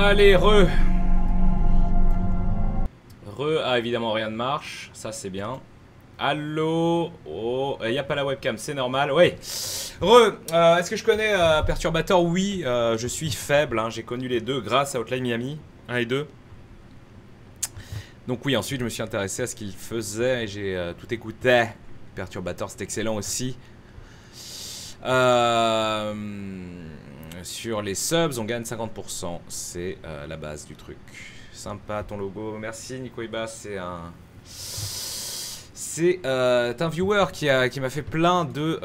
Allez, ah, évidemment, rien ne marche. Ça, c'est bien. Allô. Oh, il n'y a pas la webcam, c'est normal. Oui. Est-ce que je connais Perturbator? Oui, je suis faible. Hein. J'ai connu les deux grâce à Hotline Miami. 1 et 2. Donc oui, ensuite, je me suis intéressé à ce qu'il faisait et j'ai tout écouté. Perturbator, c'est excellent aussi. Sur les subs, on gagne 50%. C'est la base du truc. Sympa ton logo. Merci Nico Iba. C'est un viewer qui m'a fait plein de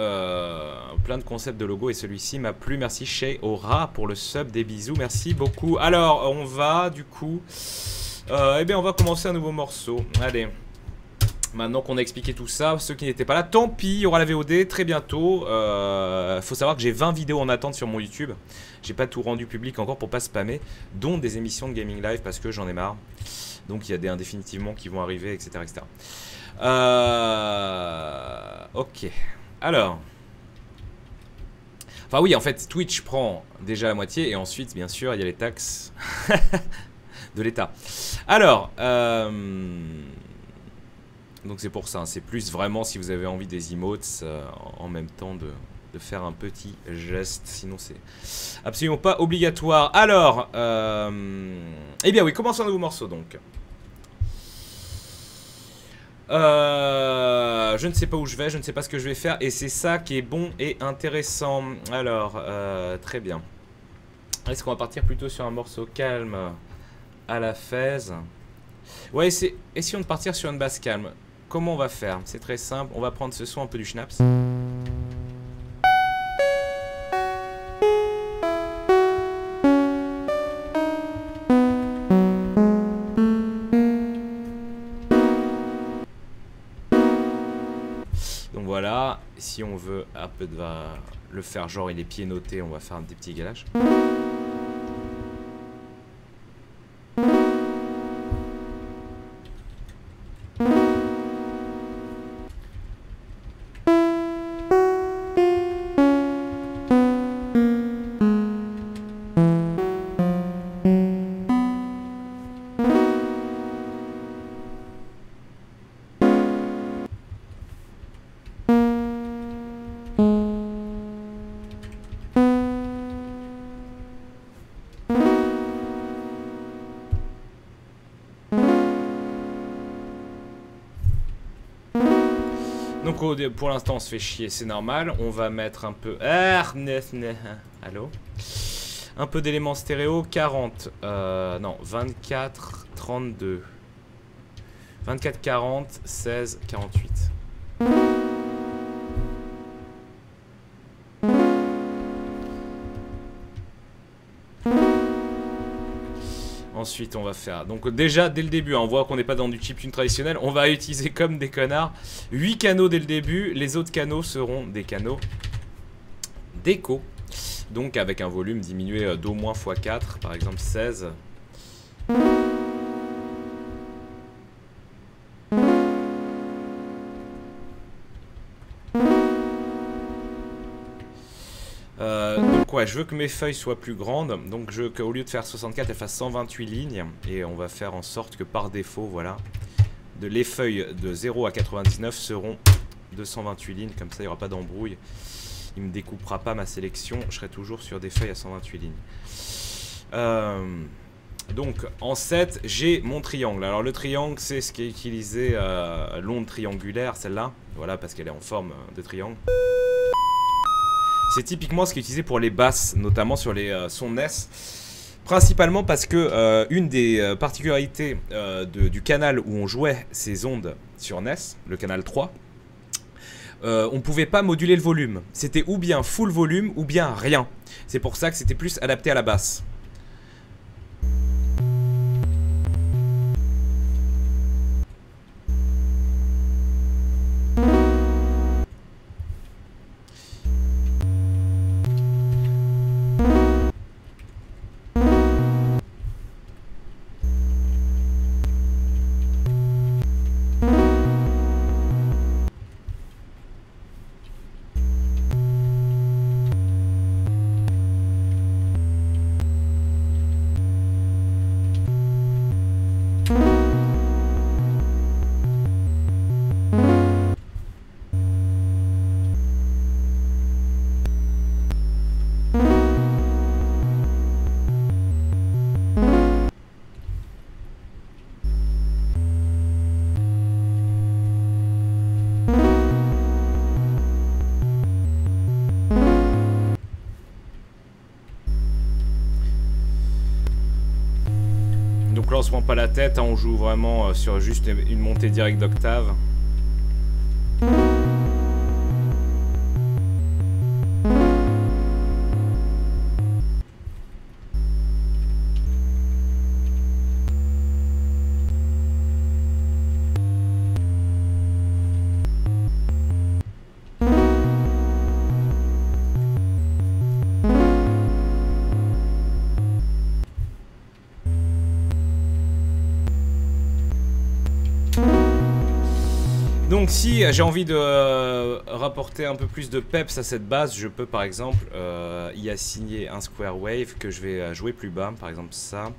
concepts de logo et celui-ci m'a plu. Merci chez Aura pour le sub. Des bisous. Merci beaucoup. Alors, on va du coup... eh bien, on va commencer un nouveau morceau. Allez. Maintenant qu'on a expliqué tout ça, ceux qui n'étaient pas là, tant pis, il y aura la VOD très bientôt. Faut savoir que j'ai 20 vidéos en attente sur mon YouTube. J'ai pas tout rendu public encore pour pas spammer, dont des émissions de gaming live parce que j'en ai marre. Donc il y a des indéfinitivement qui vont arriver, etc. etc. Ok. Alors. Enfin oui, en fait, Twitch prend déjà la moitié et ensuite, bien sûr, il y a les taxes de l'État. Alors, donc c'est pour ça, hein. C'est plus vraiment si vous avez envie des emotes en même temps de faire un petit geste, sinon c'est absolument pas obligatoire. Alors, eh bien oui, commençons un nouveau morceau donc. Je ne sais pas où je vais, je ne sais pas ce que je vais faire et c'est ça qui est bon et intéressant. Alors, très bien. Est-ce qu'on va partir plutôt sur un morceau calme à la Fez? Ouais, essayons de partir sur une basse calme. Comment on va faire? C'est très simple, on va prendre ce son un peu du schnapps. Donc voilà, si on veut un peu le faire genre il est pieds notés, on va faire des petits galages. Donc pour l'instant on se fait chier, c'est normal. On va mettre un peu... Allô? Un peu d'éléments stéréo, 40. Non, 24, 32. 24, 40, 16, 48. Ensuite on va faire, donc déjà dès le début, hein, on voit qu'on n'est pas dans du chiptune traditionnel. On va utiliser comme des connards 8 canaux dès le début. Les autres canaux seront des canaux d'écho. Donc avec un volume diminué d'au moins x4, par exemple 16. Donc ouais, je veux que mes feuilles soient plus grandes. Donc je veux qu'au lieu de faire 64, elles fassent 128 lignes. Et on va faire en sorte que par défaut, voilà, les feuilles de 0 à 99 seront de 128 lignes. Comme ça, il n'y aura pas d'embrouille. Il ne me découpera pas ma sélection. Je serai toujours sur des feuilles à 128 lignes. Donc en 7, j'ai mon triangle. Alors le triangle, c'est ce qui est utilisé, l'onde triangulaire, celle-là. Voilà, parce qu'elle est en forme de triangle. C'est typiquement ce qui est utilisé pour les basses, notamment sur les sons NES. Principalement parce que une des particularités du canal où on jouait ces ondes sur NES, le canal 3, on ne pouvait pas moduler le volume. C'était ou bien full volume ou bien rien. C'est pour ça que c'était plus adapté à la basse. Donc là on se prend pas la tête, hein, on joue vraiment sur juste une montée directe d'octave. Donc si j'ai envie de rapporter un peu plus de peps à cette base, je peux par exemple y assigner un square wave que je vais jouer plus bas, par exemple ça.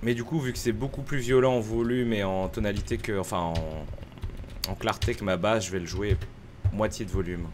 Mais du coup, vu que c'est beaucoup plus violent en volume et en tonalité que, enfin en clarté que ma base, je vais le jouer moitié de volume.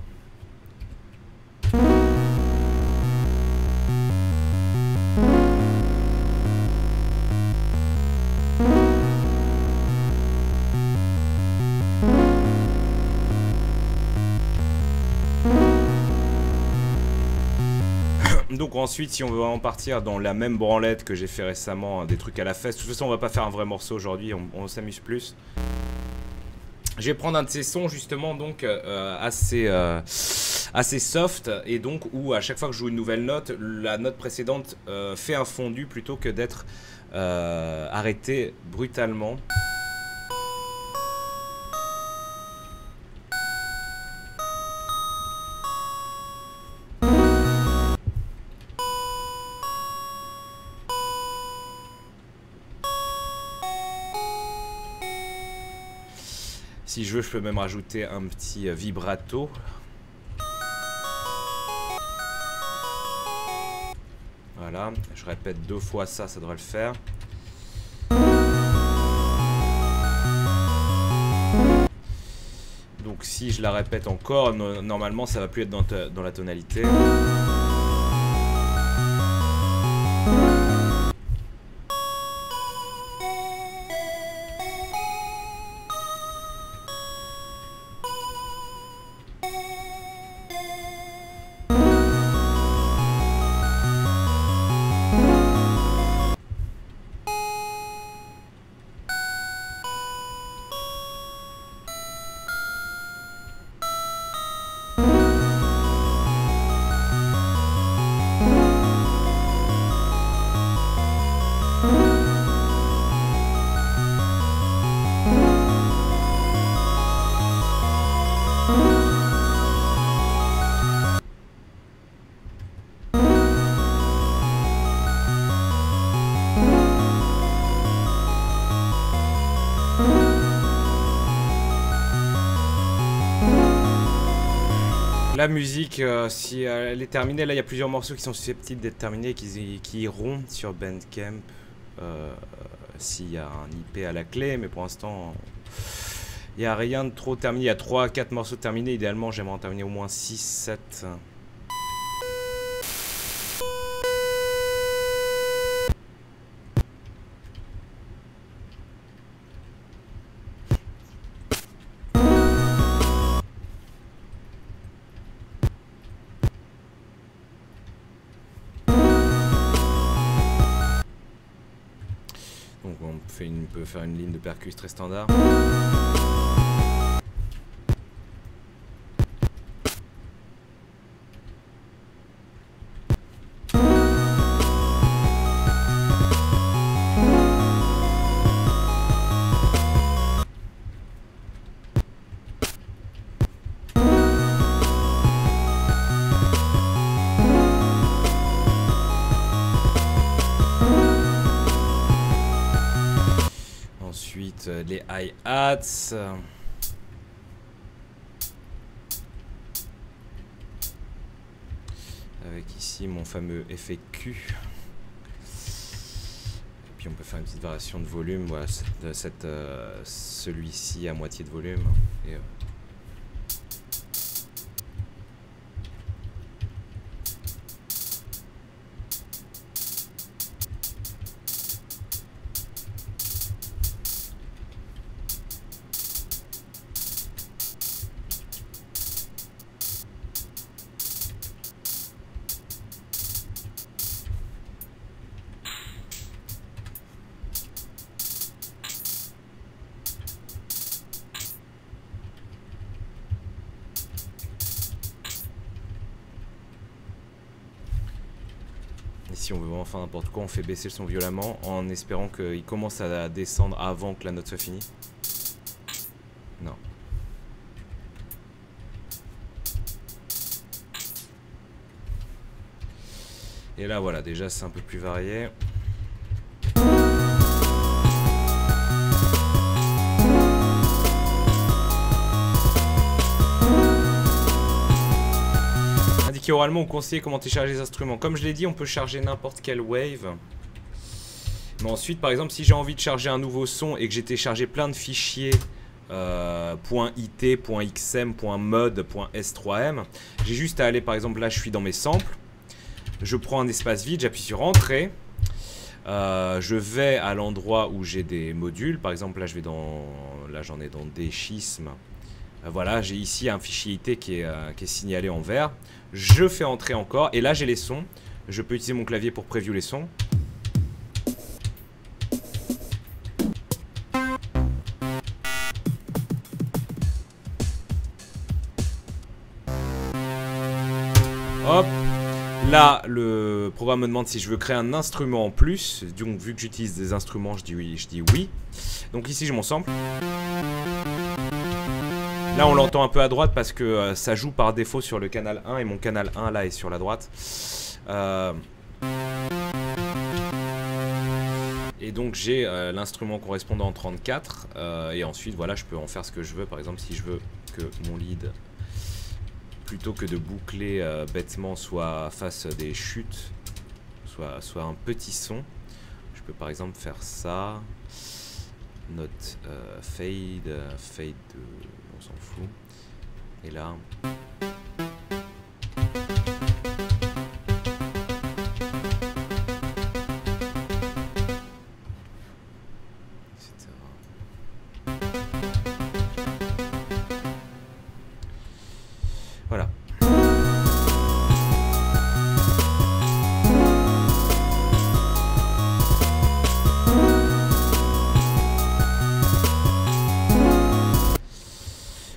Donc ensuite, si on veut vraiment partir dans la même branlette que j'ai fait récemment, des trucs à la fesse, de toute façon on va pas faire un vrai morceau aujourd'hui, on s'amuse plus. Je vais prendre un de ces sons justement donc assez soft, et donc où à chaque fois que je joue une nouvelle note, la note précédente fait un fondu plutôt que d'être arrêtée brutalement. Si je veux, je peux même rajouter un petit vibrato. Voilà, je répète 2 fois ça, ça devrait le faire. Donc si je la répète encore, normalement ça va plus être dans la tonalité. La musique, si elle est terminée, là il y a plusieurs morceaux qui sont susceptibles d'être terminés, qui iront sur Bandcamp s'il y a un IP à la clé, mais pour l'instant il n'y a rien de trop terminé. Il y a 3-4 morceaux terminés, idéalement j'aimerais en terminer au moins 6-7. Donc on peut faire une ligne de percus très standard. Ensuite, les hi-hats. Avec ici mon fameux effet Q. Et puis on peut faire une petite variation de volume. Voilà, celui-ci à moitié de volume. Et, si on veut vraiment faire n'importe quoi, on fait baisser le son violemment en espérant qu'il commence à descendre avant que la note soit finie. Non. Et là voilà, déjà c'est un peu plus varié. Indiqué oralement ou conseiller comment télécharger les instruments. Comme je l'ai dit, on peut charger n'importe quelle wave. Mais ensuite, par exemple, si j'ai envie de charger un nouveau son et que j'ai téléchargé plein de fichiers .it, .xm, .mod, .s3m, j'ai juste à aller, par exemple, là je suis dans mes samples. Je prends un espace vide, j'appuie sur Entrée. Je vais à l'endroit où j'ai des modules. Par exemple, là, là j'en ai dans des schismes. Voilà, j'ai ici un fichier IT qui est signalé en vert. Je fais entrer encore. Et là, j'ai les sons. Je peux utiliser mon clavier pour preview les sons. Hop. Là, le programme me demande si je veux créer un instrument en plus. Donc, vu que j'utilise des instruments, je dis oui. Donc ici, j'ai mon sample. Là, on l'entend un peu à droite parce que ça joue par défaut sur le canal 1 et mon canal 1 là est sur la droite. Et donc, j'ai l'instrument correspondant en 34. Et ensuite, voilà, je peux en faire ce que je veux. Par exemple, si je veux que mon lead, plutôt que de boucler bêtement, soit fasse des chutes, soit un petit son, je peux par exemple faire ça. Note fade de... on s'en fout. Et là... Voilà.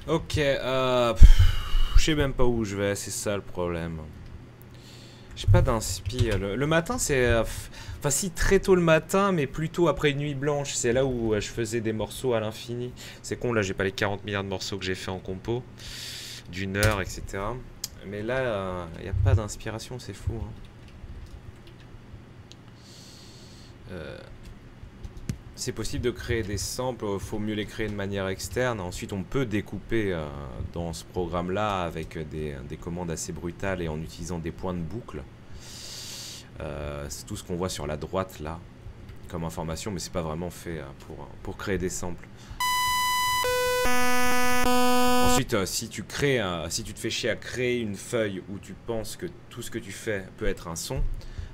Ok, je sais même pas où je vais, c'est ça le problème. J'ai pas d'inspi. Le matin, c'est... Enfin, si, très tôt le matin, mais plutôt après une nuit blanche. C'est là où je faisais des morceaux à l'infini. C'est con, là, j'ai pas les 40 milliards de morceaux que j'ai fait en compo. D'une heure, etc. Mais là, il n'y a pas d'inspiration, c'est fou. Hein. C'est possible de créer des samples, il faut mieux les créer de manière externe. Ensuite, on peut découper dans ce programme-là avec des commandes assez brutales et en utilisant des points de boucle. C'est tout ce qu'on voit sur la droite là, comme information, mais c'est pas vraiment fait pour créer des samples. Ensuite, si tu te fais chier à créer une feuille où tu penses que tout ce que tu fais peut être un son,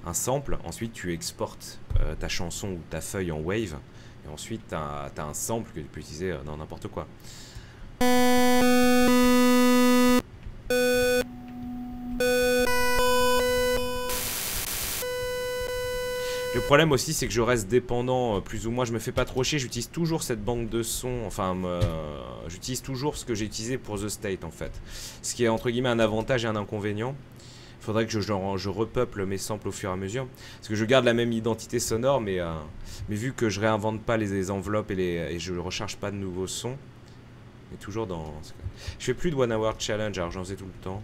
un sample, ensuite tu exportes ta chanson ou ta feuille en wave, et ensuite tu as un sample que tu peux utiliser dans n'importe quoi. Le problème aussi, c'est que je reste dépendant, plus ou moins, je me fais pas trop chier, j'utilise toujours cette banque de sons, enfin, j'utilise toujours ce que j'ai utilisé pour The State, en fait. Ce qui est, entre guillemets, un avantage et un inconvénient. Il faudrait que je repeuple mes samples au fur et à mesure. Parce que je garde la même identité sonore, mais vu que je réinvente pas les enveloppes et je ne recharge pas de nouveaux sons, mais toujours dans... Je fais plus de One Hour Challenge, alors j'en faisais tout le temps.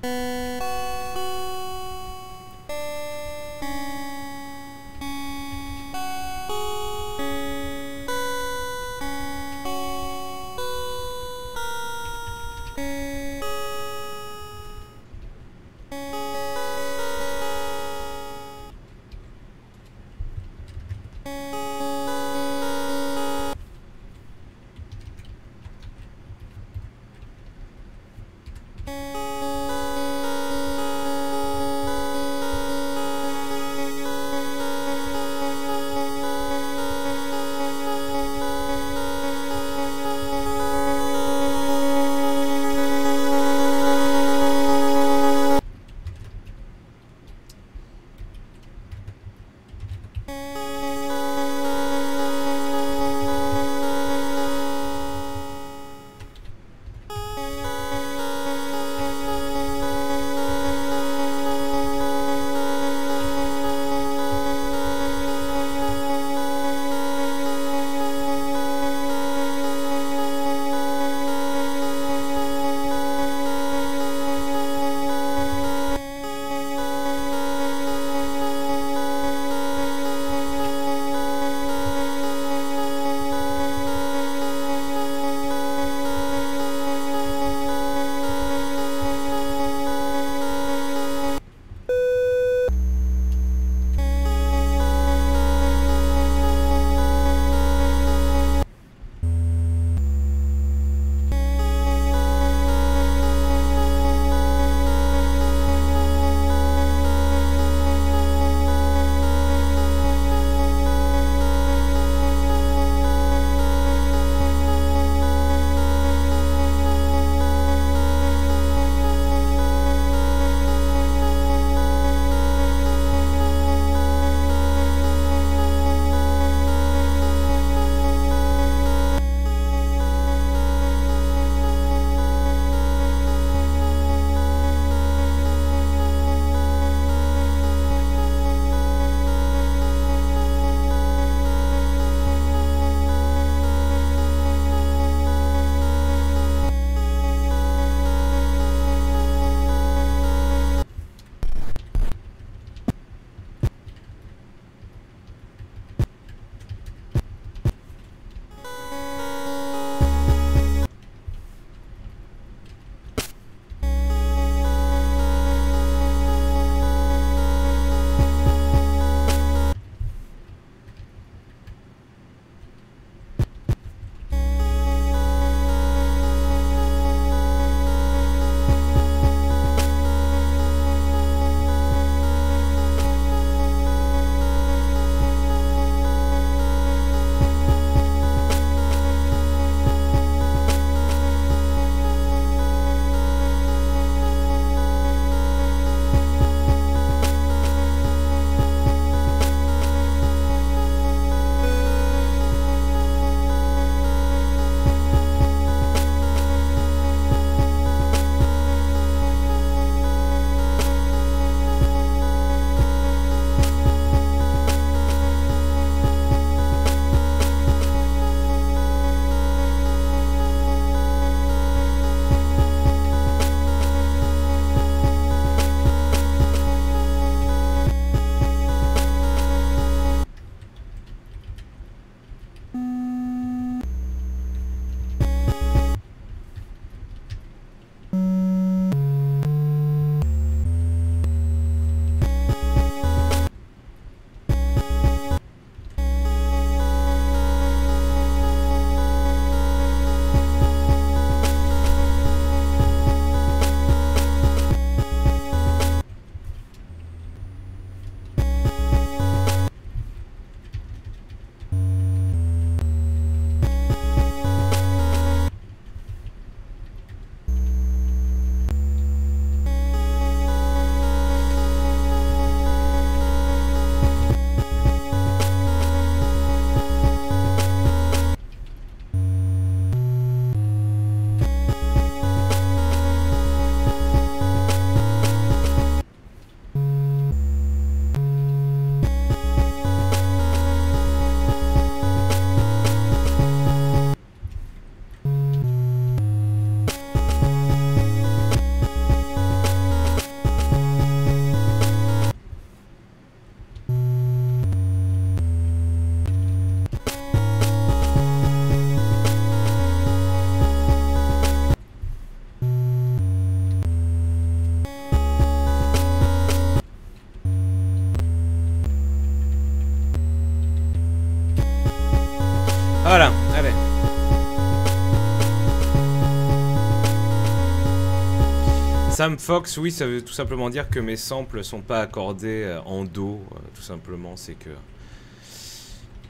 Sam Fox, oui, ça veut tout simplement dire que mes samples sont pas accordés en Do. Tout simplement, c'est que...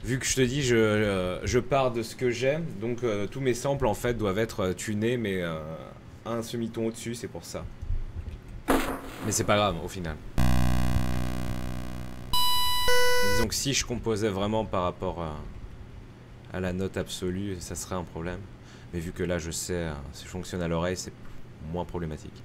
Vu que je te dis, je pars de ce que j'aime, donc tous mes samples en fait doivent être tunés, mais un semi-ton au-dessus, c'est pour ça. Mais c'est pas grave, au final. Disons que si je composais vraiment par rapport à la note absolue, ça serait un problème. Mais vu que là, je sais, si je fonctionne à l'oreille, c'est moins problématique.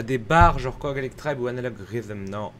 Des bars genre Cogalic Tribe ou Analog Rhythm, non.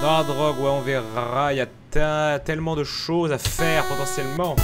Non, drogue, ouais, on verra. Il y a tellement de choses à faire potentiellement.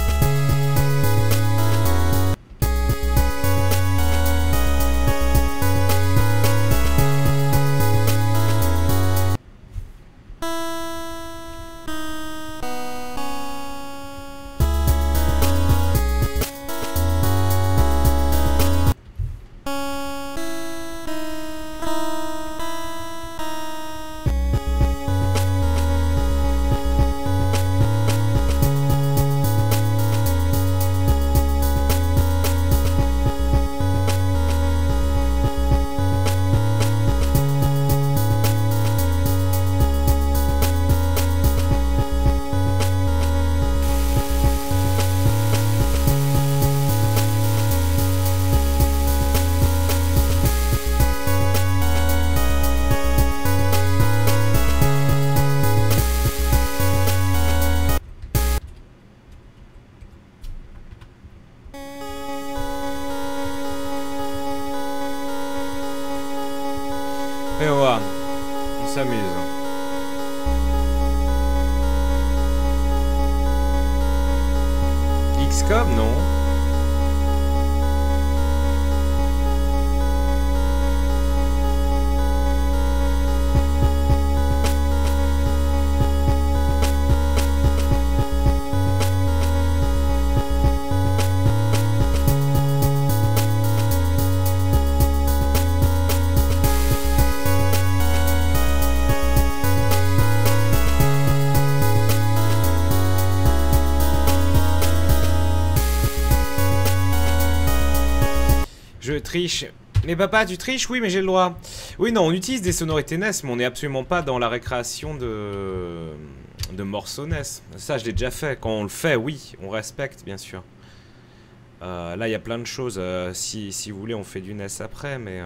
Et voilà, on s'amuse. XCOM, non. Je triche. Mais papa, tu triches? Oui, mais j'ai le droit. Oui, non, on utilise des sonorités NES, mais on n'est absolument pas dans la récréation de morceaux NES. Ça, je l'ai déjà fait. Quand on le fait, oui, on respecte, bien sûr. Là, il y a plein de choses. Si vous voulez, on fait du NES après, mais...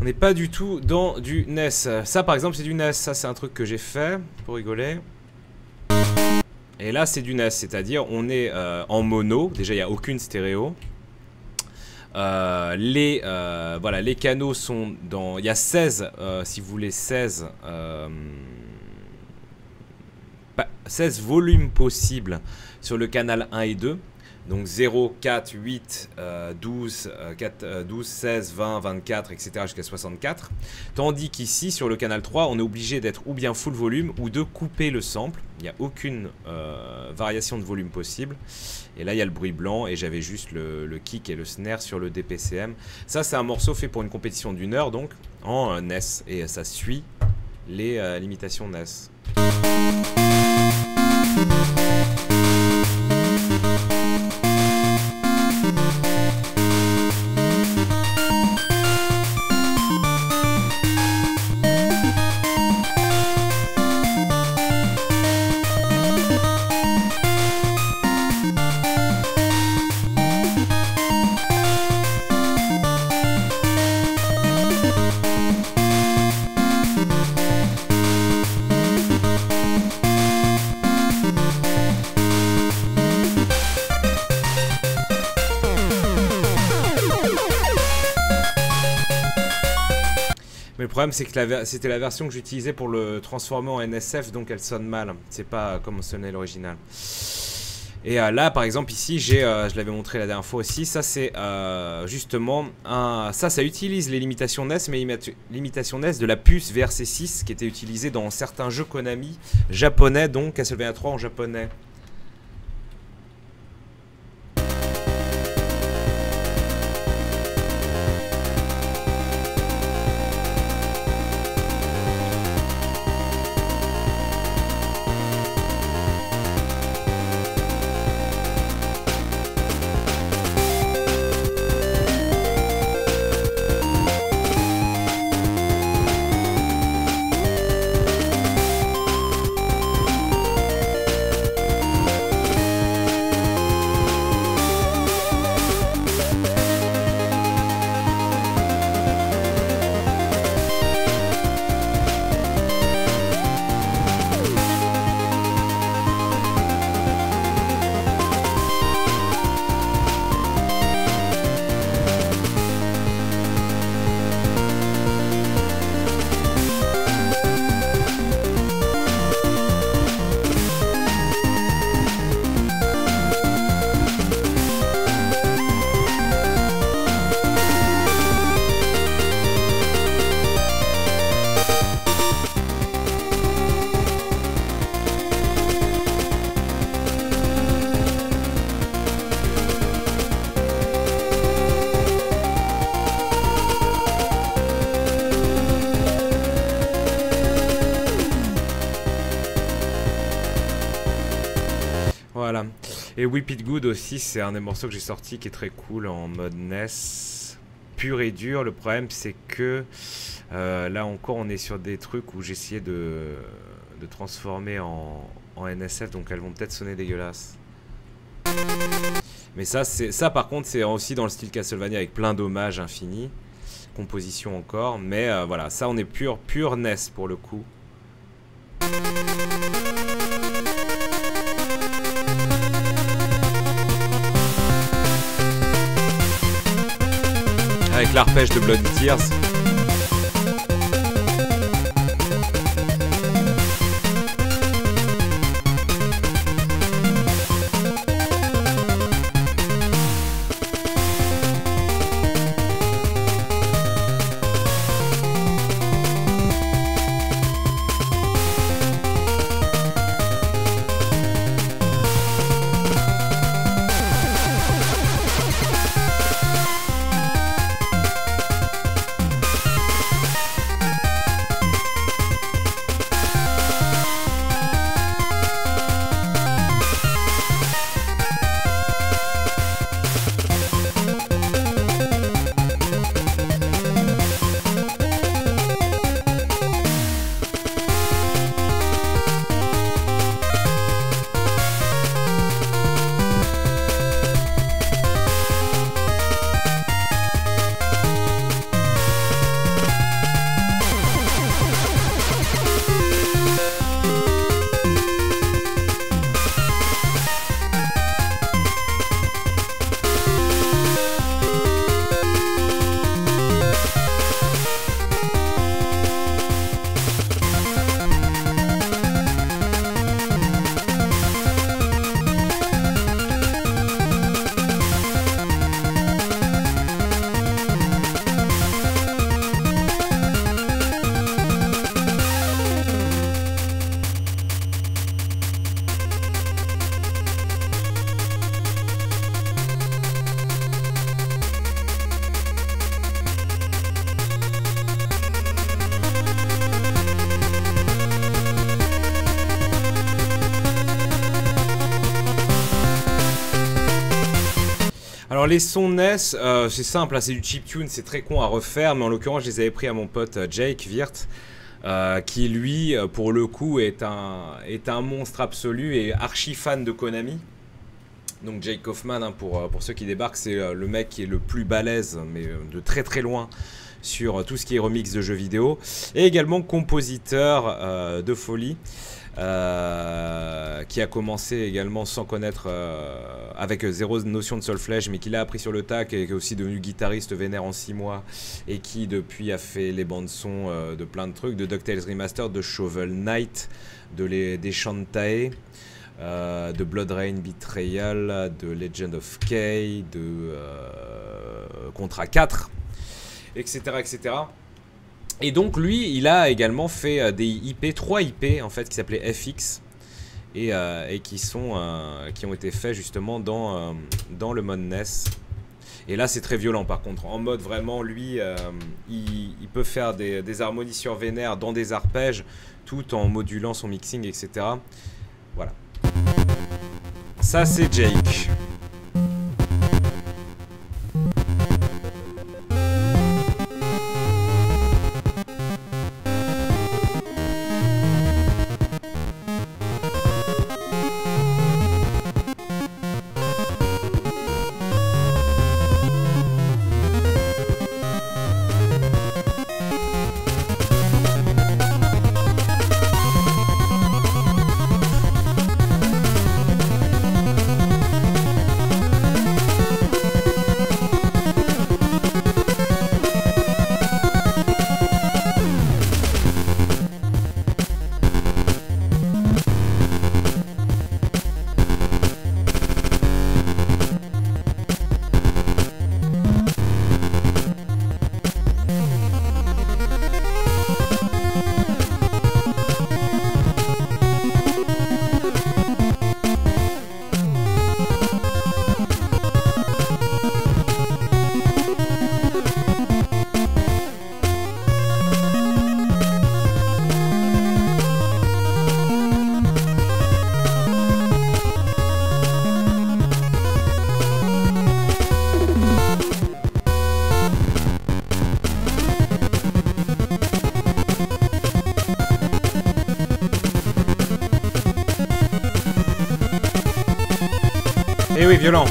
on n'est pas du tout dans du NES. Ça, par exemple, c'est du NES. Ça, c'est un truc que j'ai fait pour rigoler. Et là, c'est du NES. C'est-à-dire, on est en mono. Déjà, il n'y a aucune stéréo. Voilà, les canaux sont dans... il y a 16, si vous voulez, 16 volumes possibles sur le canal 1 et 2. Donc 0, 4, 8, 12, 12, 16, 20, 24, etc. jusqu'à 64. Tandis qu'ici, sur le canal 3, on est obligé d'être ou bien full volume ou de couper le sample. Il n'y a aucune variation de volume possible. Et là, il y a le bruit blanc et j'avais juste le kick et le snare sur le DPCM. Ça, c'est un morceau fait pour une compétition d'1 heure, donc en NES. Et ça suit les limitations NES. Le problème, c'est que c'était la version que j'utilisais pour le transformer en NSF, donc elle sonne mal. C'est pas comme sonnait l'original. Et là, par exemple, ici, je l'avais montré la dernière fois aussi. Ça, c'est justement ça utilise les limitations NES, mais limitations NES de la puce VRC6 qui était utilisée dans certains jeux Konami japonais, donc Castlevania 3 en japonais. Voilà. Et Whip It Good aussi, c'est un des morceaux que j'ai sorti qui est très cool en mode NES. Pur et dur. Le problème, c'est que là encore, on est sur des trucs où j'essayais de transformer en NSF, donc elles vont peut-être sonner dégueulasses. Mais ça par contre, c'est aussi dans le style Castlevania avec plein d'hommages infinis. Composition encore. Mais voilà, ça on est pur NES pour le coup. Avec l'arpège de Blood Tears. Alors les sons NES, c'est simple, hein, c'est du chiptune, c'est très con à refaire, mais en l'occurrence je les avais pris à mon pote Jake Wirth, qui lui, pour le coup, est un monstre absolu et archi fan de Konami. Donc Jake Kaufman, hein, pour ceux qui débarquent, c'est le mec qui est le plus balèze, mais de très très loin, sur tout ce qui est remix de jeux vidéo, et également compositeur de folie. Qui a commencé également sans connaître, avec zéro notion de solfège, mais qui l'a appris sur le tas, qui est aussi devenu guitariste vénère en 6 mois, et qui depuis a fait les bandes son de plein de trucs, de DuckTales Remastered, de Shovel Knight, des Shantae, de Blood Rain Betrayal, de Legend of Kay, de Contra 4, etc., etc. Et donc lui, il a également fait des IP, 3 IP en fait, qui s'appelaient FX, et qui ont été faits justement dans le mode NES. Et là c'est très violent par contre, en mode vraiment lui, il peut faire des harmonies sur vénère dans des arpèges, tout en modulant son mixing, etc. Voilà. Ça c'est Jake. Eh oui, violent.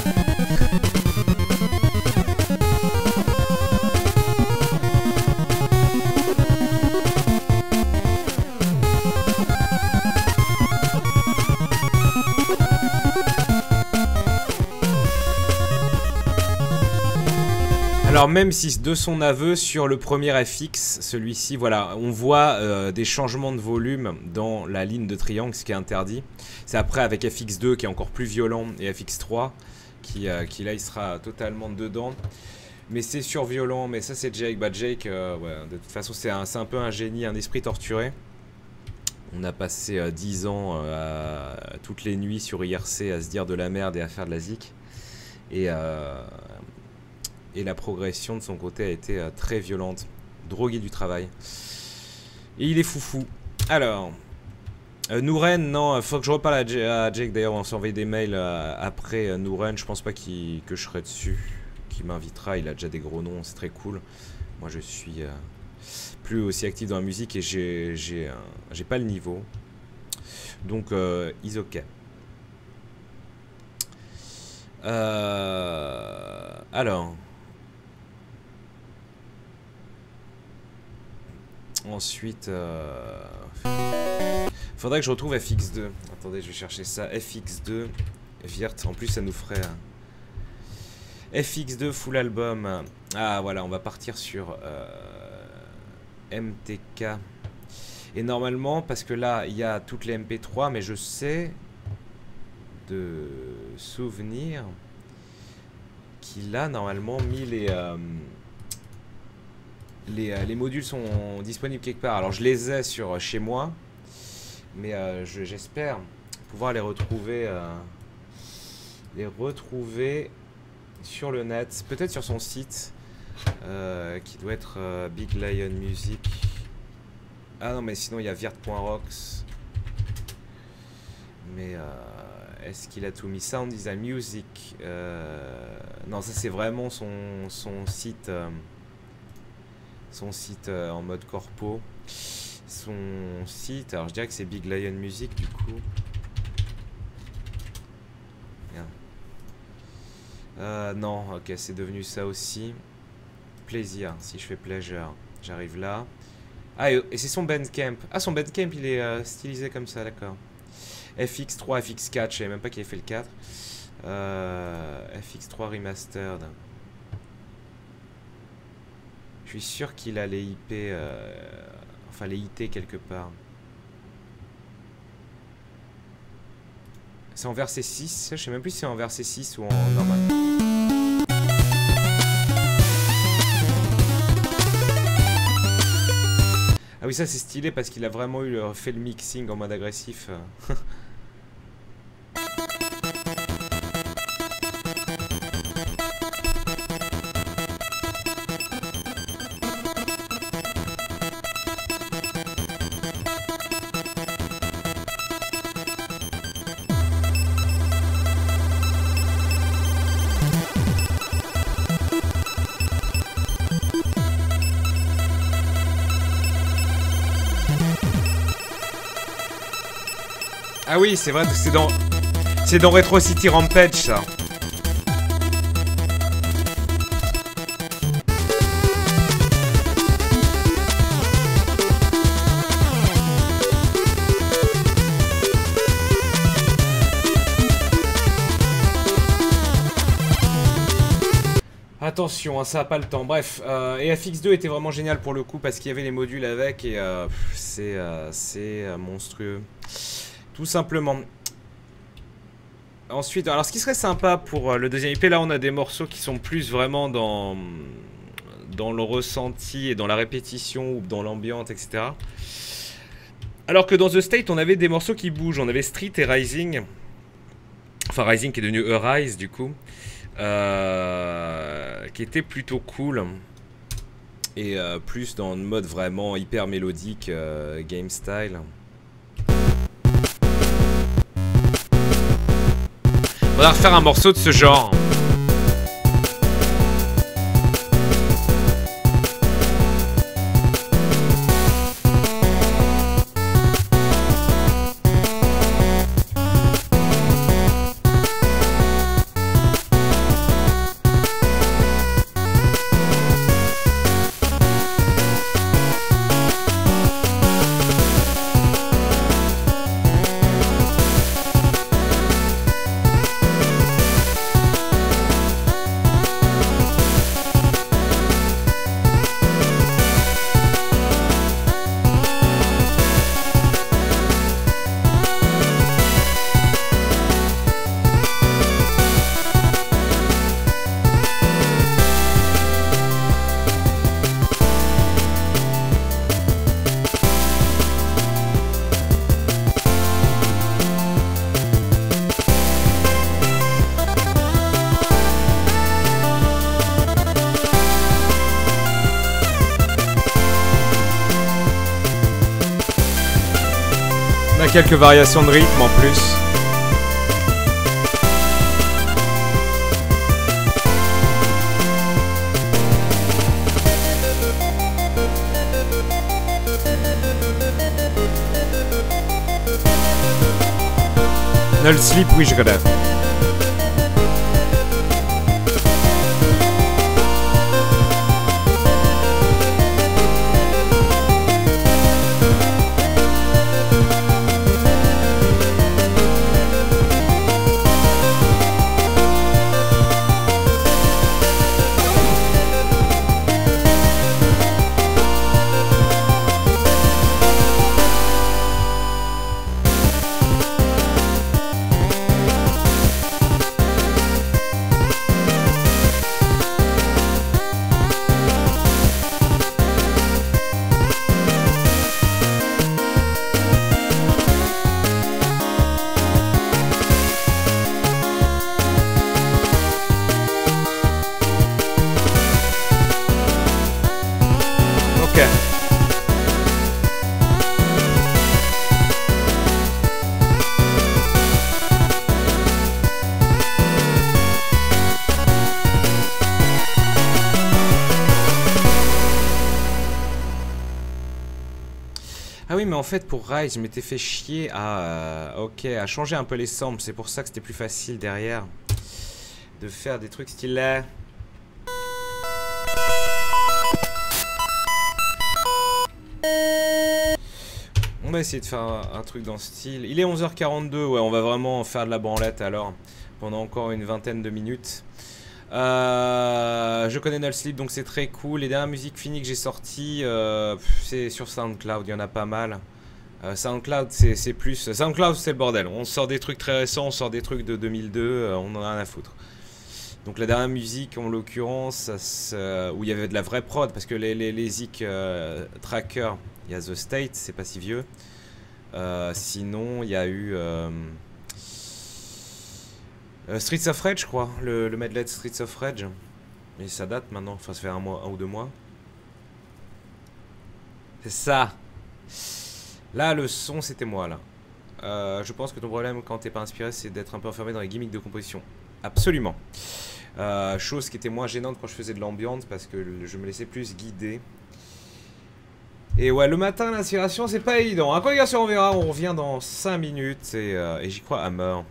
Alors même si de son aveu sur le premier FX, celui-ci, voilà, on voit des changements de volume dans la ligne de triangle, ce qui est interdit. C'est après avec FX2 qui est encore plus violent et FX3 qui là il sera totalement dedans. Mais c'est surviolent, mais ça c'est Jake. Bah Jake, ouais, de toute façon c'est un peu un génie, un esprit torturé. On a passé 10 ans toutes les nuits sur IRC à se dire de la merde et à faire de la zik. Et la progression de son côté a été très violente. Drogué du travail. Et il est foufou. Alors, Nouren, non, faut que je reparle à Jake. D'ailleurs, on s'est envoyé des mails après Nouren. Je pense pas que je serai dessus. Qu'il m'invitera. Il a déjà des gros noms, c'est très cool. Moi, je suis plus aussi actif dans la musique et j'ai pas le niveau. Donc, is ok. Alors. Ensuite, faudrait que je retrouve FX2. Attendez, je vais chercher ça. FX2, Wirth. En plus, ça nous ferait FX2 full album. Ah, voilà, on va partir sur MTK. Et normalement, parce que là, il y a toutes les MP3, mais je sais de souvenir qu'il a normalement mis les modules sont disponibles quelque part. Alors je les ai sur chez moi, mais j'espère pouvoir les retrouver sur le net, peut-être sur son site qui doit être Big Lion Music. Ah non, mais sinon il y a Wirth.rocks, mais Est-ce qu'il a tout mis? Sound Design Music. Non, ça c'est vraiment son site. Son site en mode corpo. Son site, alors je dirais que c'est Big Lion Music du coup. Non, ok, c'est devenu ça aussi. Plaisir, si je fais pleasure, j'arrive là. Ah, et c'est son Bandcamp. Ah, son Bandcamp, il est stylisé comme ça, d'accord. FX3, FX4, je savais même pas qu'il avait fait le 4. FX3 Remastered. Je suis sûr qu'il a les IP, enfin les IT quelque part. C'est en verset 6, je sais même plus si c'est en verset 6 ou en normal. Ah oui, ça c'est stylé parce qu'il a vraiment fait le mixing en mode agressif. Ah oui, c'est vrai, c'est dans Retro City Rampage ça. Attention, hein, ça n'a pas le temps. Bref, et FX2 était vraiment génial pour le coup parce qu'il y avait les modules avec et c'est monstrueux. Tout simplement. Ensuite, alors ce qui serait sympa pour le deuxième IP, là on a des morceaux qui sont plus vraiment dans le ressenti et dans la répétition ou dans l'ambiance, etc. Alors que dans The State, on avait des morceaux qui bougent. On avait Street et Rising. Enfin, Rising qui est devenu Arise du coup. Qui était plutôt cool. Et plus dans le mode vraiment hyper mélodique, game style. On va refaire un morceau de ce genre. Quelques variations de rythme en plus. Null Sleep Wish God. Ah oui, mais en fait, pour Rise, je m'étais fait chier à... ok, à changer un peu les samples. C'est pour ça que c'était plus facile derrière de faire des trucs stylés. On va essayer de faire un truc dans ce style. Il est 11h42, ouais, on va vraiment faire de la branlette alors. Pendant encore une vingtaine de minutes. Je connais No Sleep, donc c'est très cool. Les dernières musiques finies que j'ai sorties, c'est sur SoundCloud, il y en a pas mal. SoundCloud, c'est plus... SoundCloud, c'est le bordel. On sort des trucs très récents, on sort des trucs de 2002, on en a rien à foutre. Donc la dernière musique, en l'occurrence, où il y avait de la vraie prod, parce que les Zik Tracker, il y a The State, c'est pas si vieux. Sinon, il y a eu... Streets of Rage, je crois, le medley de Streets of Rage. Et ça date maintenant, enfin ça fait un ou 2 mois. C'est ça. Là, le son, c'était moi, là. Je pense que ton problème quand t'es pas inspiré, c'est d'être un peu enfermé dans les gimmicks de composition. Absolument. Chose qui était moins gênante quand je faisais de l'ambiance, parce que je me laissais plus guider. Et ouais, le matin, l'inspiration, c'est pas évident. Quoi qu'il en soit, on verra, on revient dans 5 minutes, et j'y crois à mort.